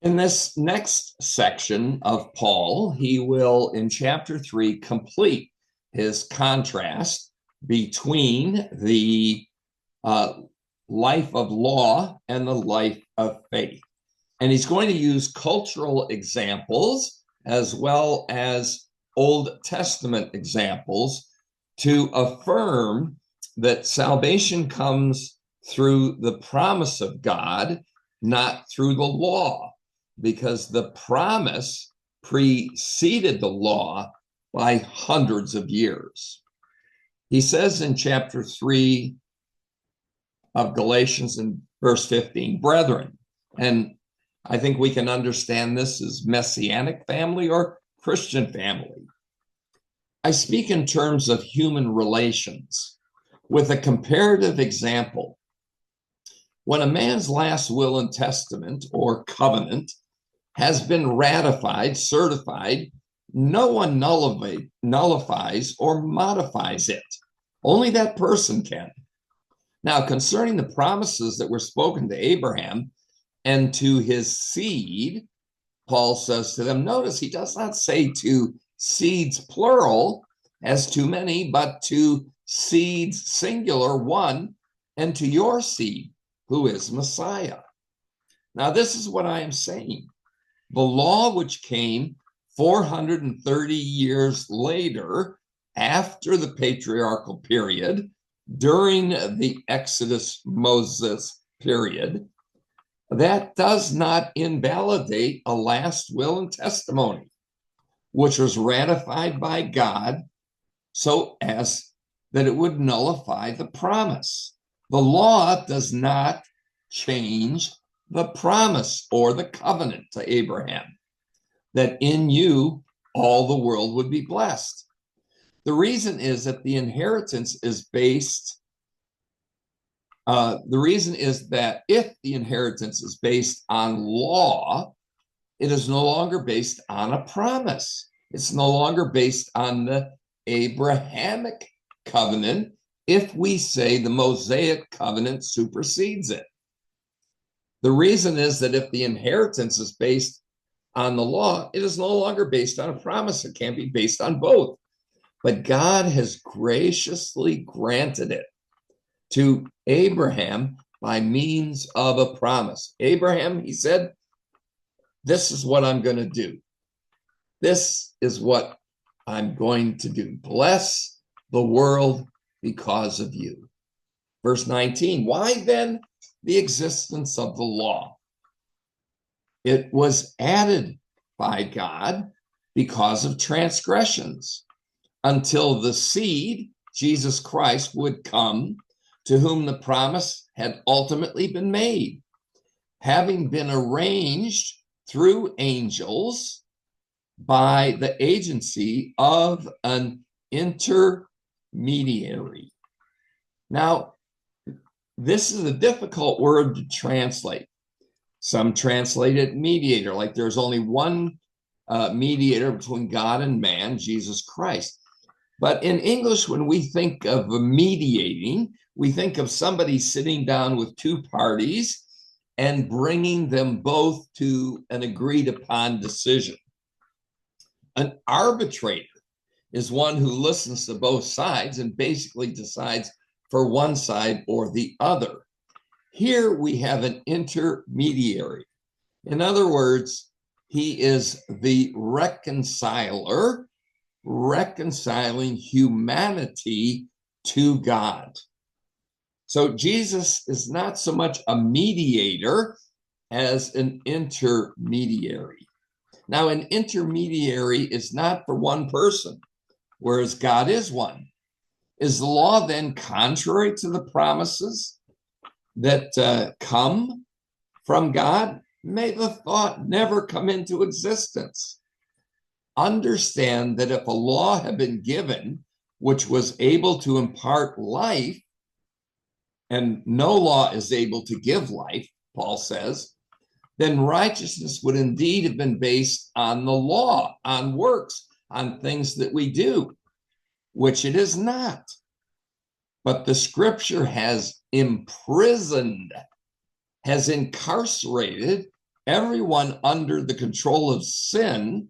In this next section of Paul, he will, in chapter 3, complete his contrast between the life of law and the life of faith. And he's going to use cultural examples as well as Old Testament examples to affirm that salvation comes through the promise of God, not through the law, because the promise preceded the law by hundreds of years. He says in chapter 3 of Galatians in verse 15, brethren, and I think we can understand this as Messianic family or Christian family. I speak in terms of human relations with a comparative example. When a man's last will and testament or covenant has been ratified, certified, no one nullifies or modifies it. Only that person can. Now, concerning the promises that were spoken to Abraham and to his seed, Paul says to them, notice he does not say to seeds plural as too many, but to seeds singular, one, and to your seed, who is Messiah. Now, this is what I am saying. The law which came 430 years later, after the patriarchal period, during the Exodus Moses period, that does not invalidate a last will and testimony, which was ratified by God so as that it would nullify the promise. The law does not change the promise or the covenant to Abraham, that in you all the world would be blessed. The reason is that the inheritance is based, the reason is that if the inheritance is based on law, it is no longer based on a promise. It's no longer based on the Abrahamic covenant if we say the Mosaic covenant supersedes it. The reason is that if the inheritance is based on the law, it is no longer based on a promise. It can't be based on both. But God has graciously granted it to Abraham by means of a promise. Abraham, he said, this is what I'm going to do. This is what I'm going to do. Bless the world because of you. Verse 19, why then the existence of the law? It was added by God because of transgressions, until the seed, Jesus Christ, would come, to whom the promise had ultimately been made, having been arranged through angels by the agency of an intermediary. Now, this is a difficult word to translate. Some translate it mediator, like there's only one mediator between God and man, Jesus Christ. But in English, when we think of mediating, we think of somebody sitting down with two parties and bringing them both to an agreed upon decision. An arbitrator is one who listens to both sides and basically decides for one side or the other. Here we have an intermediary. In other words, he is the reconciler, reconciling humanity to God. So Jesus is not so much a mediator as an intermediary. Now, an intermediary is not for one person, whereas God is one. Is the law then contrary to the promises that come from God? May the thought never come into existence. Understand that if a law had been given which was able to impart life, and no law is able to give life, Paul says, then righteousness would indeed have been based on the law, on works, on things that we do, which it is not. But the scripture has imprisoned, has incarcerated everyone under the control of sin,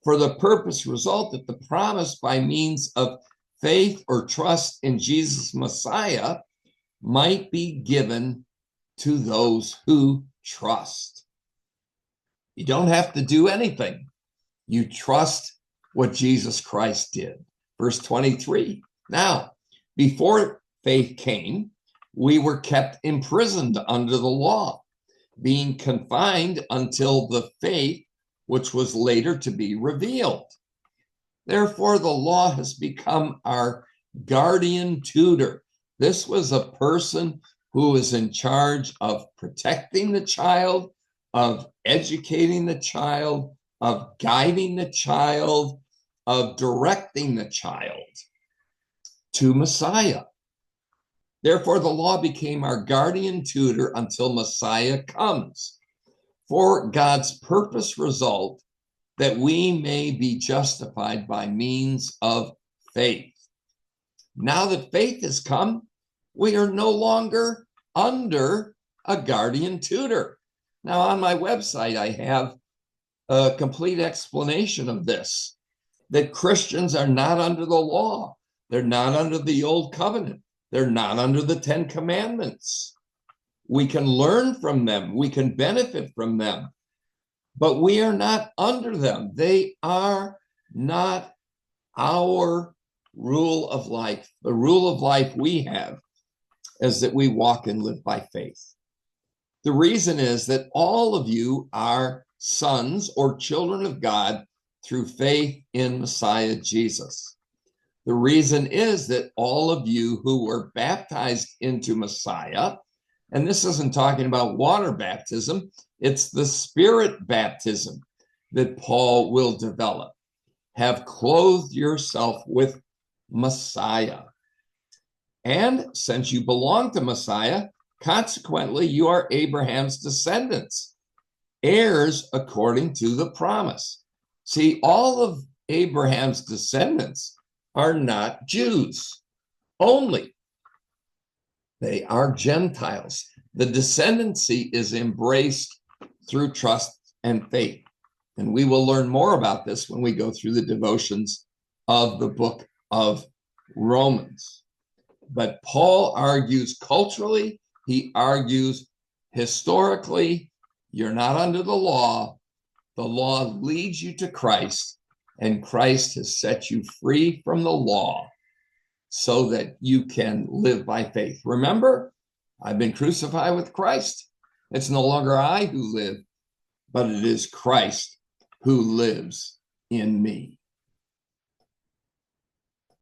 for the purpose result that the promise by means of faith or trust in Jesus Messiah might be given to those who trust. You don't have to do anything. You trust what Jesus Christ did. Verse 23. Now, before faith came, we were kept imprisoned under the law, being confined until the faith which was later to be revealed. Therefore, the law has become our guardian tutor. This was a person who was in charge of protecting the child, of educating the child, of guiding the child, of directing the child to Messiah. Therefore, the law became our guardian tutor until Messiah comes. For God's purpose result that we may be justified by means of faith. Now that faith has come, we are no longer under a guardian tutor. Now, on my website, I have a complete explanation of this, that Christians are not under the law. They're not under the old covenant. They're not under the 10 commandments. We can learn from them. We can benefit from them, but we are not under them. They are not our rule of life. The rule of life we have is that we walk and live by faith. The reason is that all of you are sons or children of God through faith in Messiah Jesus. The reason is that all of you who were baptized into Messiah, and this isn't talking about water baptism, it's the Spirit baptism that Paul will develop, have clothed yourself with Messiah. And since you belong to Messiah, consequently, you are Abraham's descendants, heirs according to the promise. See, all of Abraham's descendants are not Jews only. They are Gentiles. The descendancy is embraced through trust and faith. And we will learn more about this when we go through the devotions of the book of Romans. But Paul argues culturally, he argues historically, you're not under the law. The law leads you to Christ, and Christ has set you free from the law so that you can live by faith. Remember, I've been crucified with Christ. It's no longer I who live, but it is Christ who lives in me.